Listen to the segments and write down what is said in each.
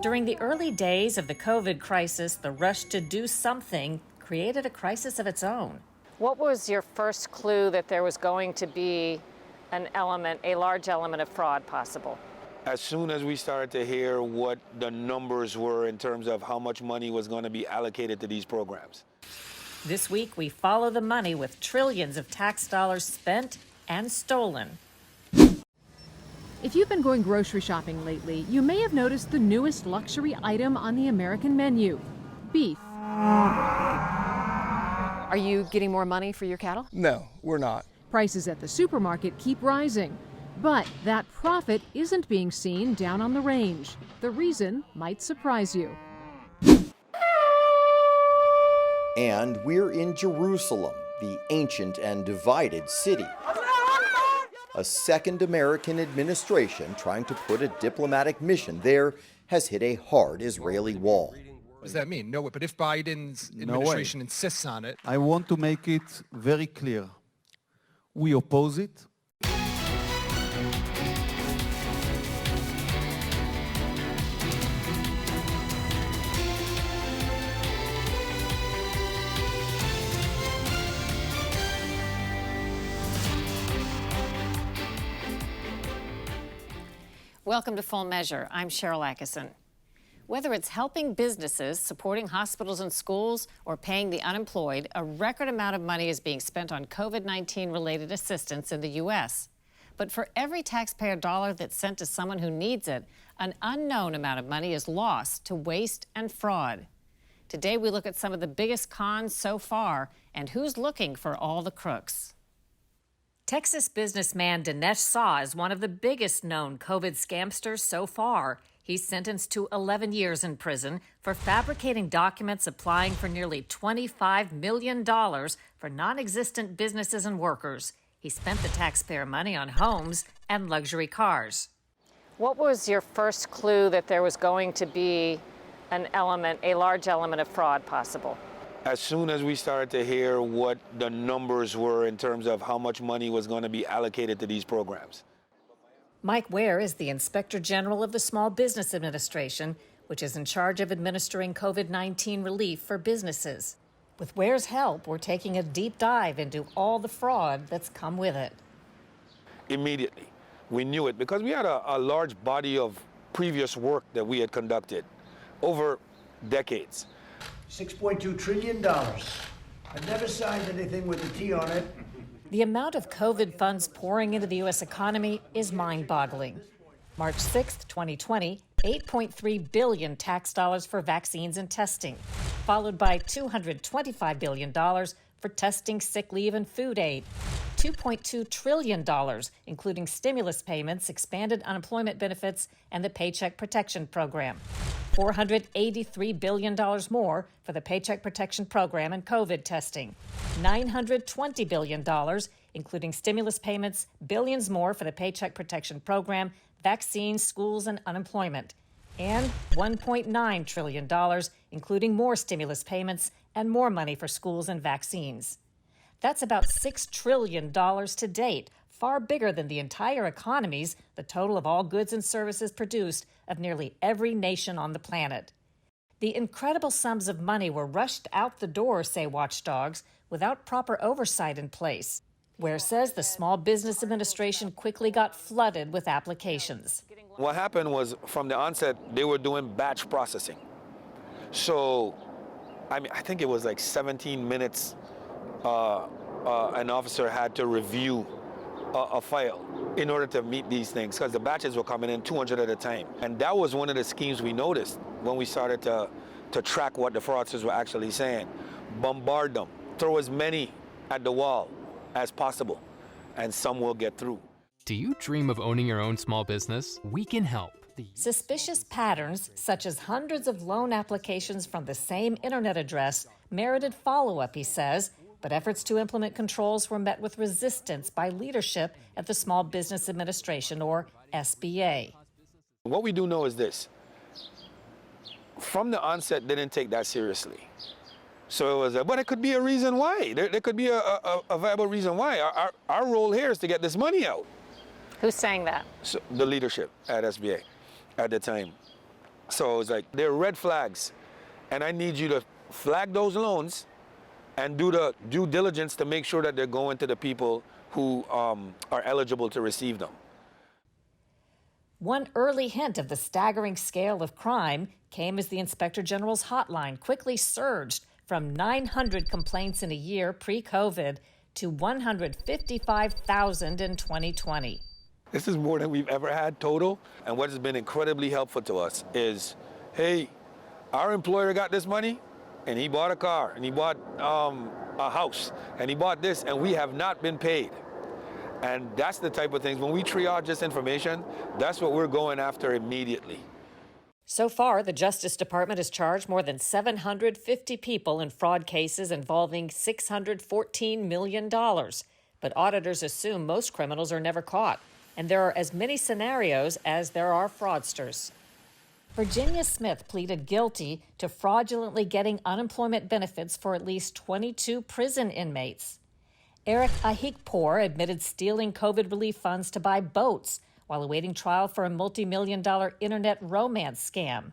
During the early days of the COVID crisis, the rush to do something created a crisis of its own. What was your first clue that there was going to be a large element of fraud possible? As soon as we started to hear what the numbers were in terms of how much money was going to be allocated to these programs. This week, we follow the money with trillions of tax dollars spent and stolen. If you've been going grocery shopping lately, you may have noticed the newest luxury item on the American menu, beef. Are you getting more money for your cattle? No, we're not. Prices at the supermarket keep rising, but that profit isn't being seen down on the range. The reason might surprise you. And we're in Jerusalem, the ancient and divided city. A second American administration trying to put a diplomatic mission there has hit a hard Israeli wall. What does that mean? No way. But if Biden's administration insists on it. I want to make it very clear. We oppose it. Welcome to Full Measure. I'm Sharyl Attkisson. Whether it's helping businesses, supporting hospitals and schools, or paying the unemployed, a record amount of money is being spent on COVID-19 related assistance in the U.S. But for every taxpayer dollar that's sent to someone who needs it, an unknown amount of money is lost to waste and fraud. Today we look at some of the biggest cons so far and who's looking for all the crooks. Texas businessman Dinesh Saw is one of the biggest known COVID scamsters so far. He's sentenced to 11 years in prison for fabricating documents applying for nearly $25 million for non-existent businesses and workers. He spent the taxpayer money on homes and luxury cars. What was your first clue that there was going to be a large element of fraud possible? As soon as we started to hear what the numbers were in terms of how much money was going to be allocated to these programs. Mike Ware is the Inspector General of the Small Business Administration, which is in charge of administering COVID-19 relief for businesses. With Ware's help, we're taking a deep dive into all the fraud that's come with it. Immediately, we knew it because we had a large body of previous work that we had conducted over decades. $6.2 trillion. I've never signed anything with a T on it. The amount of COVID funds pouring into the U.S. economy is mind-boggling. March 6, 2020, $8.3 billion tax dollars for vaccines and testing, followed by $225 billion for testing, sick leave, and food aid. $2.2 trillion, including stimulus payments, expanded unemployment benefits, and the Paycheck Protection Program. $483 billion more for the Paycheck Protection Program and COVID testing. $920 billion, including stimulus payments, billions more for the Paycheck Protection Program, vaccines, schools, and unemployment. And $1.9 trillion, including more stimulus payments and more money for schools and vaccines. That's about $6 trillion to date, far bigger than the entire economies, the total of all goods and services produced of nearly every nation on the planet. The incredible sums of money were rushed out the door, say watchdogs, without proper oversight in place. Ware says the Small Business Administration quickly got flooded with applications. What happened was, from the onset, they were doing batch processing. So, I think it was like 17 minutes an officer had to review a file in order to meet these things, because the batches were coming in 200 at a time. And that was one of the schemes we noticed when we started to track what the fraudsters were actually saying. Bombard them, throw as many at the wall as possible, and some will get through. Do you dream of owning your own small business? We can help. Suspicious patterns, such as hundreds of loan applications from the same internet address, merited follow-up, he says, but efforts to implement controls were met with resistance by leadership at the Small Business Administration, or SBA. What we do know is this. From the onset, they didn't take that seriously. So it was, but it could be a reason why. There could be a viable reason why. Our role here is to get this money out. Who's saying that? So the leadership at SBA at the time. So it's like, they're red flags. And I need you to flag those loans and do the due diligence to make sure that they're going to the people who are eligible to receive them. One early hint of the staggering scale of crime came as the Inspector General's hotline quickly surged from 900 complaints in a year pre-COVID to 155,000 in 2020. This is more than we've ever had total. And what has been incredibly helpful to us is, hey, our employer got this money and he bought a car and he bought a house and he bought this and we have not been paid. And that's the type of things, when we triage this information, that's what we're going after immediately. So far, the Justice Department has charged more than 750 people in fraud cases involving $614 million. But auditors assume most criminals are never caught, and there are as many scenarios as there are fraudsters. Virginia Smith pleaded guilty to fraudulently getting unemployment benefits for at least 22 prison inmates. Eric Ahikpour admitted stealing COVID relief funds to buy boats while awaiting trial for a multi-million-dollar internet romance scam.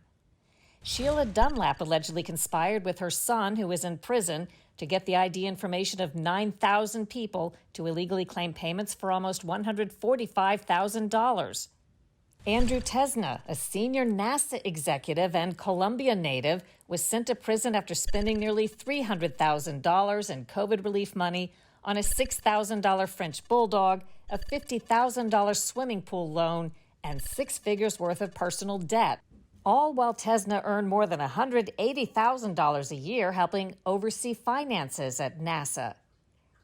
Sheila Dunlap allegedly conspired with her son, who is in prison, to get the ID information of 9,000 people to illegally claim payments for almost $145,000. Andrew Tesna, a senior NASA executive and Colombia native, was sent to prison after spending nearly $300,000 in COVID relief money on a $6,000 French bulldog, a $50,000 swimming pool loan, and 6 figures worth of personal debt, all while Tesna earned more than $180,000 a year helping oversee finances at NASA.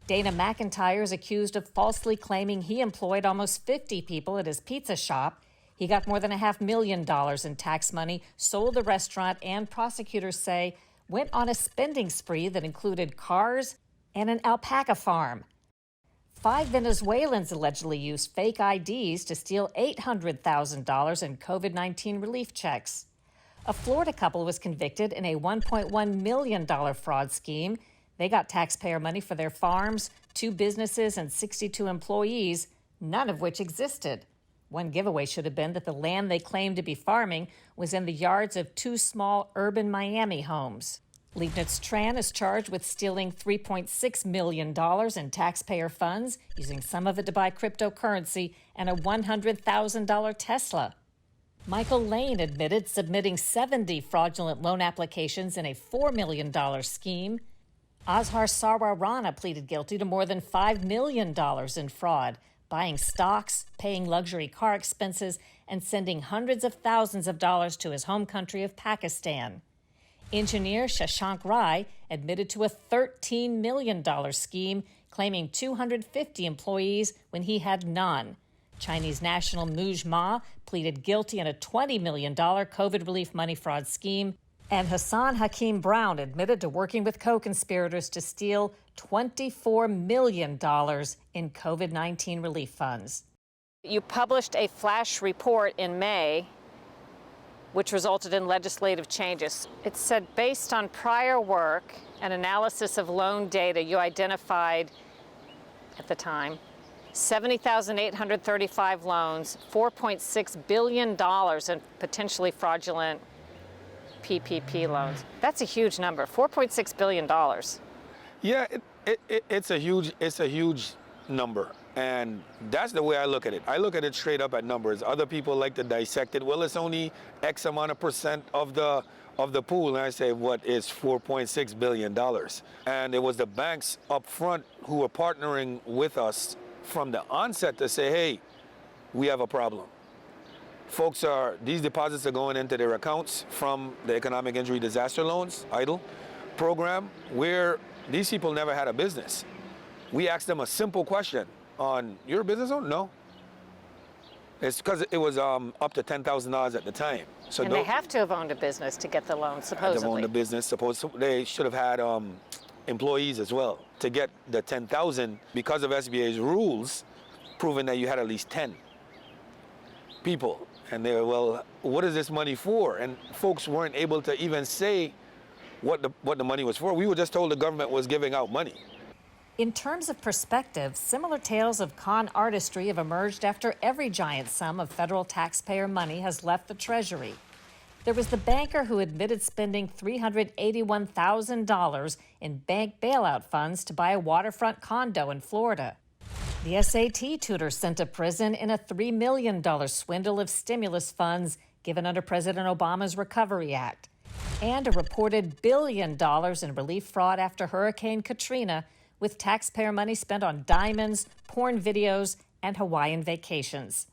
Dana McIntyre is accused of falsely claiming he employed almost 50 people at his pizza shop. He got more than $500,000 in tax money, sold the restaurant, and prosecutors say went on a spending spree that included cars and an alpaca farm. 5 Venezuelans allegedly used fake IDs to steal $800,000 in COVID-19 relief checks. A Florida couple was convicted in a $1.1 million fraud scheme. They got taxpayer money for their farms, 2 businesses, and 62 employees, none of which existed. One giveaway should have been that the land they claimed to be farming was in the yards of 2 small urban Miami homes. Leibniz Tran is charged with stealing $3.6 million in taxpayer funds, using some of it to buy cryptocurrency and a $100,000 Tesla. Michael Lane admitted submitting 70 fraudulent loan applications in a $4 million scheme. Azhar Sarwar Rana pleaded guilty to more than $5 million in fraud, buying stocks, paying luxury car expenses, and sending hundreds of thousands of dollars to his home country of Pakistan. Engineer Shashank Rai admitted to a $13 million scheme, claiming 250 employees when he had none. Chinese national Muj Ma pleaded guilty in a $20 million COVID relief money fraud scheme. And Hassan Hakim Brown admitted to working with co-conspirators to steal $24 million in COVID-19 relief funds. You published a flash report in May which resulted in legislative changes. It said based on prior work and analysis of loan data, you identified at the time 70,835 loans, $4.6 billion in potentially fraudulent PPP loans. That's a huge number, $4.6 billion. Yeah, it's a huge number. And that's the way I look at it. I look at it straight up at numbers. Other people like to dissect it. Well, it's only X amount of percent of the pool. And I say, what is $4.6 billion? And it was the banks up front who were partnering with us from the onset to say, hey, we have a problem. These deposits are going into their accounts from the Economic Injury Disaster Loans, EIDL program, where these people never had a business. We asked them a simple question. You're a business owner? No. It's because it was up to $10,000 at the time. So and they have to have owned a business to get the loan, supposedly. They owned a business. They should have had employees as well to get the $10,000 because of SBA's rules, proving that you had at least 10 people. And they were, well, what is this money for? And folks weren't able to even say what the money was for. We were just told the government was giving out money. In terms of perspective, similar tales of con artistry have emerged after every giant sum of federal taxpayer money has left the Treasury. There was the banker who admitted spending $381,000 in bank bailout funds to buy a waterfront condo in Florida. The SAT tutor sent to prison in a $3 million swindle of stimulus funds given under President Obama's Recovery Act. And a reported $1 billion in relief fraud after Hurricane Katrina, with taxpayer money spent on diamonds, porn videos, and Hawaiian vacations.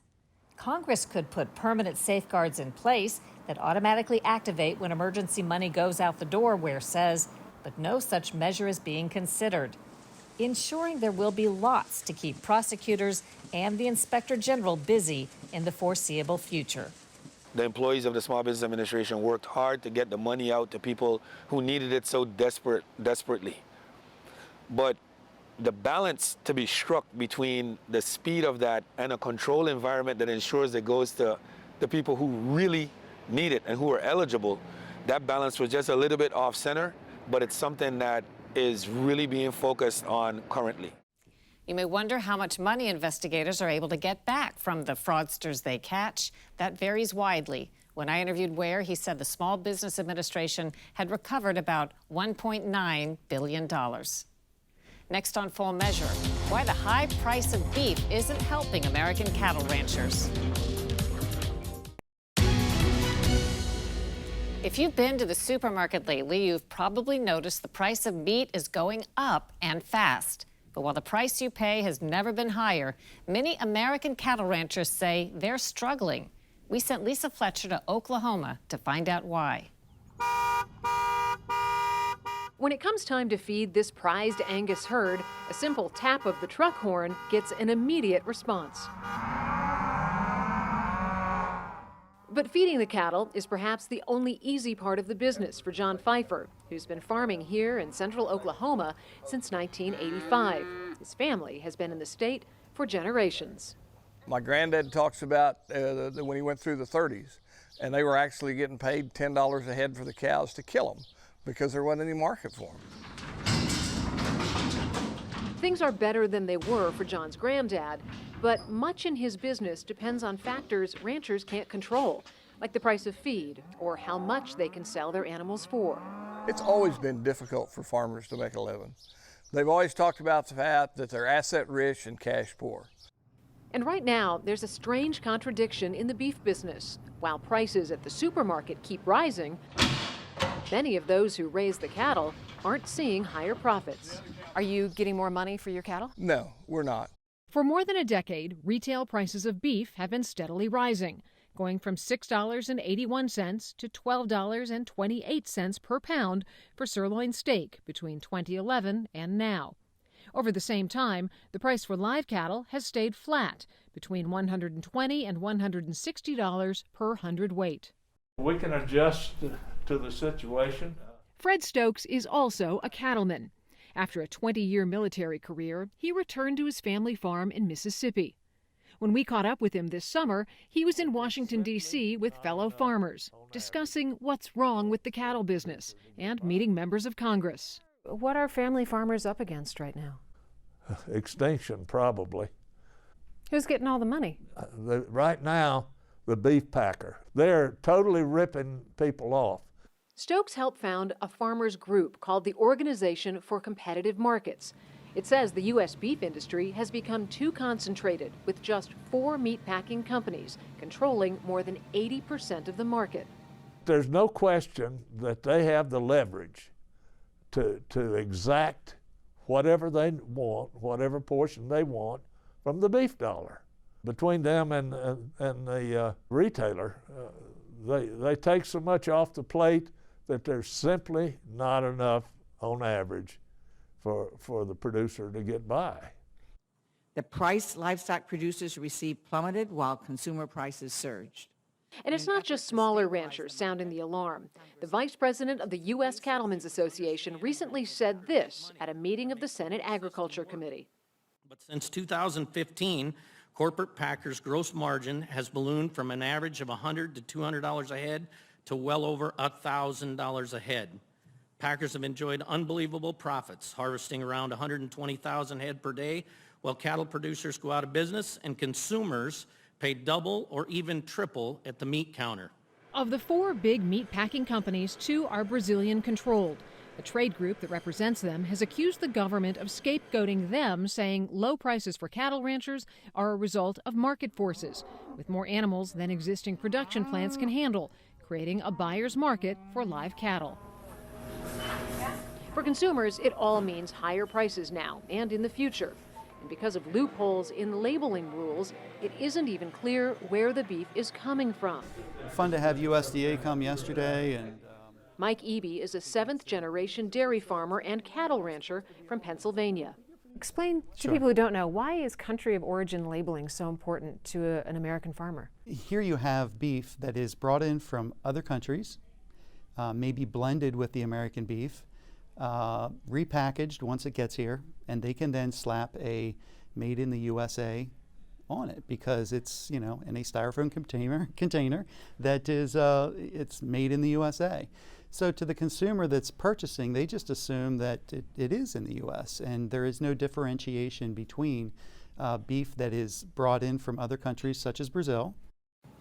Congress could put permanent safeguards in place that automatically activate when emergency money goes out the door, Ware says, but no such measure is being considered, ensuring there will be lots to keep prosecutors and the Inspector General busy in the foreseeable future. The employees of the Small Business Administration worked hard to get the money out to people who needed it so desperately. But the balance to be struck between the speed of that and a control environment that ensures it goes to the people who really need it and who are eligible, that balance was just a little bit off center, but it's something that is really being focused on currently. You may wonder how much money investigators are able to get back from the fraudsters they catch. That varies widely. When I interviewed Ware, he said the Small Business Administration had recovered about $1.9 billion. Next on Full Measure, why the high price of beef isn't helping American cattle ranchers. If you've been to the supermarket lately, you've probably noticed the price of meat is going up and fast. But while the price you pay has never been higher, many American cattle ranchers say they're struggling. We sent Lisa Fletcher to Oklahoma to find out why. When it comes time to feed this prized Angus herd, a simple tap of the truck horn gets an immediate response. But feeding the cattle is perhaps the only easy part of the business for John Pfeiffer, who's been farming here in central Oklahoma since 1985. His family has been in the state for generations. My granddad talks about when he went through the 30s, and they were actually getting paid $10 a head for the cows to kill them because there wasn't any market for them. Things are better than they were for John's granddad, but much in his business depends on factors ranchers can't control, like the price of feed or how much they can sell their animals for. It's always been difficult for farmers to make a living. They've always talked about the fact that they're asset rich and cash poor. And right now, there's a strange contradiction in the beef business. While prices at the supermarket keep rising, many of those who raise the cattle aren't seeing higher profits. Are you getting more money for your cattle? No, we're not. For more than a decade, retail prices of beef have been steadily rising, going from $6.81 to $12.28 per pound for sirloin steak between 2011 and now. Over the same time, the price for live cattle has stayed flat, between $120 and $160 per hundredweight. We can adjust to the situation. Fred Stokes is also a cattleman. After a 20-year military career, he returned to his family farm in Mississippi. When we caught up with him this summer, he was in Washington, D.C. with fellow farmers, discussing what's wrong with the cattle business and meeting members of Congress. What are family farmers up against right now? Extinction, probably. Who's getting all the money? Right now, the beef packer. They're totally ripping people off. Stokes helped found a farmers group called the Organization for Competitive Markets. It says the U.S. beef industry has become too concentrated, with just 4 meatpacking companies controlling more than 80% of the market. There's no question that they have the leverage to exact whatever they want, whatever portion they want from the beef dollar. Between them and the retailer, they take so much off the plate that there's simply not enough on average for the producer to get by. The price livestock producers received plummeted while consumer prices surged. And it's not just smaller ranchers sounding the alarm. The vice president of the U.S. Cattlemen's Association recently said this at a meeting of the Senate Agriculture Committee. But since 2015, corporate packers' gross margin has ballooned from an average of $100 to $200 a head to well over $1,000 a head. Packers have enjoyed unbelievable profits, harvesting around 120,000 head per day, while cattle producers go out of business and consumers pay double or even triple at the meat counter. Of the 4 big meat packing companies, 2 are Brazilian-controlled. The trade group that represents them has accused the government of scapegoating them, saying low prices for cattle ranchers are a result of market forces, with more animals than existing production plants can handle, creating a buyer's market for live cattle. For consumers, it all means higher prices now and in the future. And because of loopholes in labeling rules, it isn't even clear where the beef is coming from. Fun to have USDA come yesterday. And Mike Eby is a 7th-generation dairy farmer and cattle rancher from Pennsylvania. Explain to people who don't know, why is country of origin labeling so important to an American farmer? Here you have beef that is brought in from other countries, maybe blended with the American beef, repackaged once it gets here, and they can then slap a made in the USA on it because it's, in a styrofoam container that is, it's made in the USA. So to the consumer that's purchasing, they just assume that it is in the U.S. and there is no differentiation between beef that is brought in from other countries such as Brazil.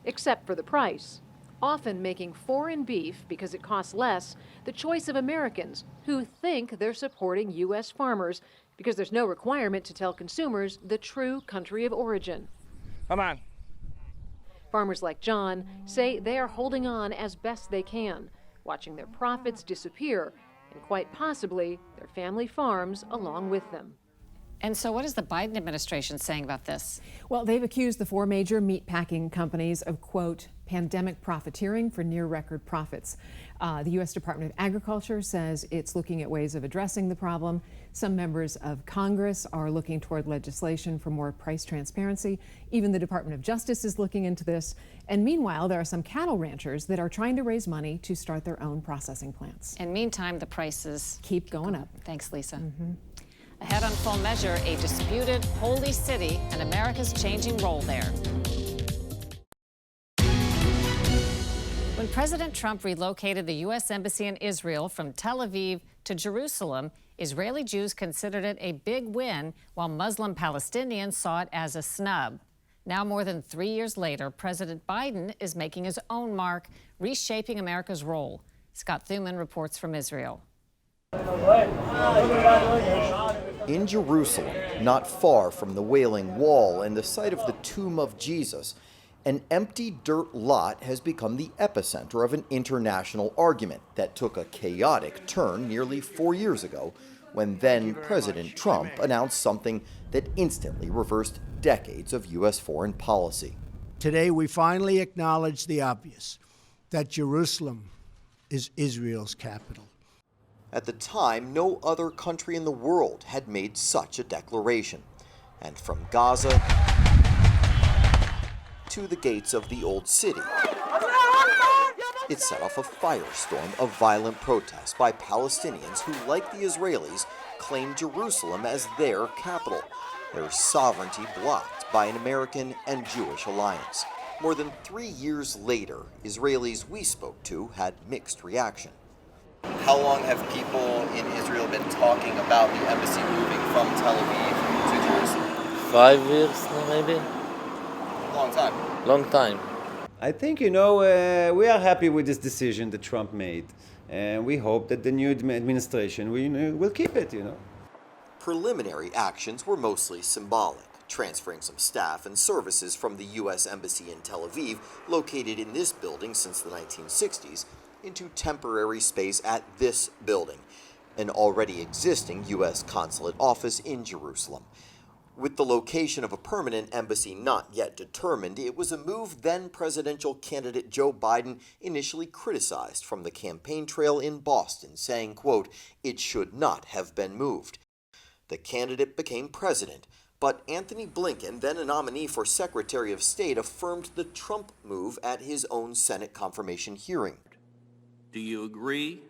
Except for the price. Often making foreign beef because it costs less the choice of Americans who think they're supporting U.S. farmers because there's no requirement to tell consumers the true country of origin. Come on. Farmers like John say they are holding on as best they can, watching their profits disappear and quite possibly their family farms along with them. And so what is the Biden administration saying about this? Well, they've accused the 4 major meat packing companies of, quote, pandemic profiteering for near record profits. The U.S. Department of Agriculture says it's looking at ways of addressing the problem. Some members of Congress are looking toward legislation for more price transparency. Even the Department of Justice is looking into this. And meanwhile, there are some cattle ranchers that are trying to raise money to start their own processing plants. And meantime, the prices keep going up. Thanks, Lisa. Ahead on Full Measure, a disputed holy city and America's changing role there. When President Trump relocated the U.S. Embassy in Israel from Tel Aviv to Jerusalem, Israeli Jews considered it a big win, while Muslim Palestinians saw it as a snub. Now, more than 3 years later, President Biden is making his own mark, reshaping America's role. Scott Thuman reports from Israel. In Jerusalem, not far from the Wailing Wall and the site of the tomb of Jesus, an empty dirt lot has become the epicenter of an international argument that took a chaotic turn nearly 4 years ago when then President Trump announced something that instantly reversed decades of U.S. foreign policy. Today, we finally acknowledge the obvious, that Jerusalem is Israel's capital. At the time, no other country in the world had made such a declaration. And from Gaza to the gates of the old city, it set off a firestorm of violent protests by Palestinians who, like the Israelis, claimed Jerusalem as their capital, their sovereignty blocked by an American and Jewish alliance. More than 3 years later, Israelis we spoke to had mixed reaction. How long have people in Israel been talking about the embassy moving from Tel Aviv to Jerusalem? 5 years, maybe. Long time. Long time. I think, we are happy with this decision that Trump made. And we hope that the new administration will keep it, Preliminary actions were mostly symbolic, transferring some staff and services from the U.S. Embassy in Tel Aviv, located in this building since the 1960s, into temporary space at this building, an already existing U.S. consulate office in Jerusalem. With the location of a permanent embassy not yet determined, it was a move then presidential candidate Joe Biden initially criticized from the campaign trail in Boston, saying, quote, "It should not have been moved." The candidate became president, but Anthony Blinken, then a nominee for Secretary of State, affirmed the Trump move at his own Senate confirmation hearing. Do you agree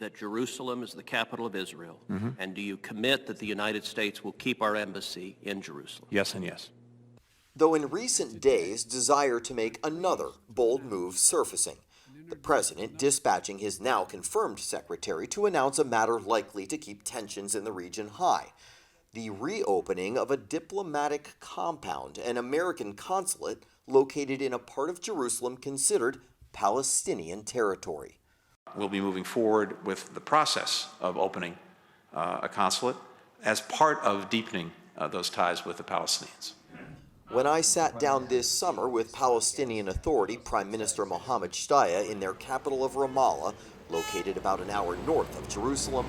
that Jerusalem is the capital of Israel? And do you commit that the United States will keep our embassy in Jerusalem? Yes and yes. Though in recent days, desire to make another bold move surfacing, the president dispatching his now confirmed secretary to announce a matter likely to keep tensions in the region high: the reopening of a diplomatic compound, an American consulate located in a part of Jerusalem considered Palestinian territory. We'll be moving forward with the process of opening a consulate as part of deepening those ties with the Palestinians. When I sat down this summer with Palestinian Authority Prime Minister Mohammed Shtayyeh in their capital of Ramallah, located about an hour north of Jerusalem,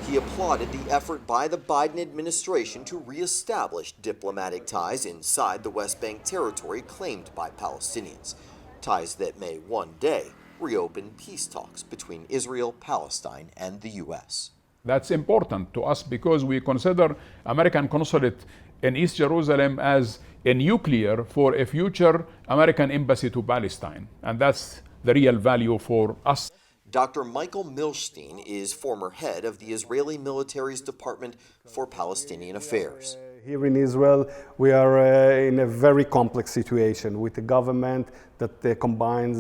he applauded the effort by the Biden administration to reestablish diplomatic ties inside the West Bank territory claimed by Palestinians, ties that may one day reopen peace talks between Israel, Palestine, and the U.S. That's important to us because we consider American consulate in East Jerusalem as a nuclear for a future American embassy to Palestine, and that's the real value for us. Dr. Michael Milstein is former head of the Israeli military's Department for Palestinian Affairs. Here in Israel, we are in a very complex situation with a government that combines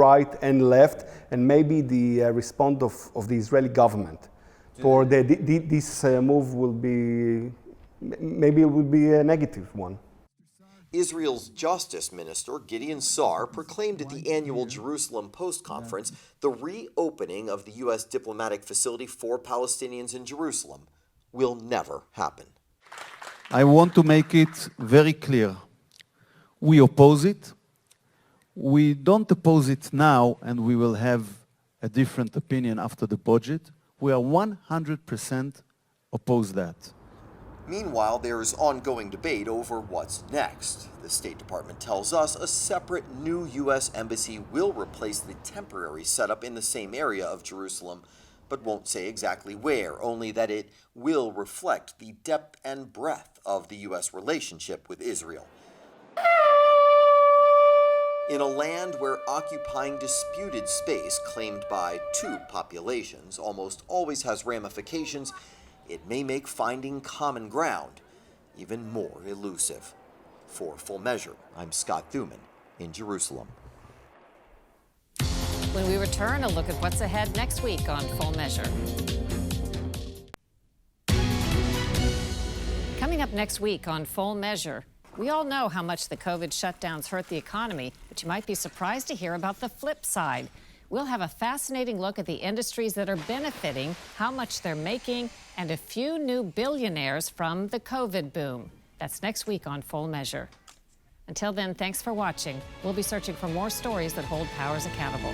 right and left, and maybe the response of the Israeli government for this move will be, maybe it will be a negative one. Israel's Justice Minister Gideon Sa'ar proclaimed at the annual Jerusalem Post Conference the reopening of the U.S. diplomatic facility for Palestinians in Jerusalem will never happen. I want to make it very clear. We oppose it. We don't oppose it now, and we will have a different opinion after the budget. We are 100% oppose that. Meanwhile, there's ongoing debate over what's next. The State Department tells us a separate new U.S. embassy will replace the temporary setup in the same area of Jerusalem, but won't say exactly where, only that it will reflect the depth and breadth of the U.S. relationship with Israel. In a land where occupying disputed space claimed by two populations almost always has ramifications, it may make finding common ground even more elusive. For Full Measure, I'm Scott Thuman in Jerusalem. When we return, a look at what's ahead next week on Full Measure. Coming up next week on Full Measure, we all know how much the COVID shutdowns hurt the economy, but you might be surprised to hear about the flip side. We'll have a fascinating look at the industries that are benefiting, how much they're making, and a few new billionaires from the COVID boom. That's next week on Full Measure. Until then, thanks for watching. We'll be searching for more stories that hold powers accountable.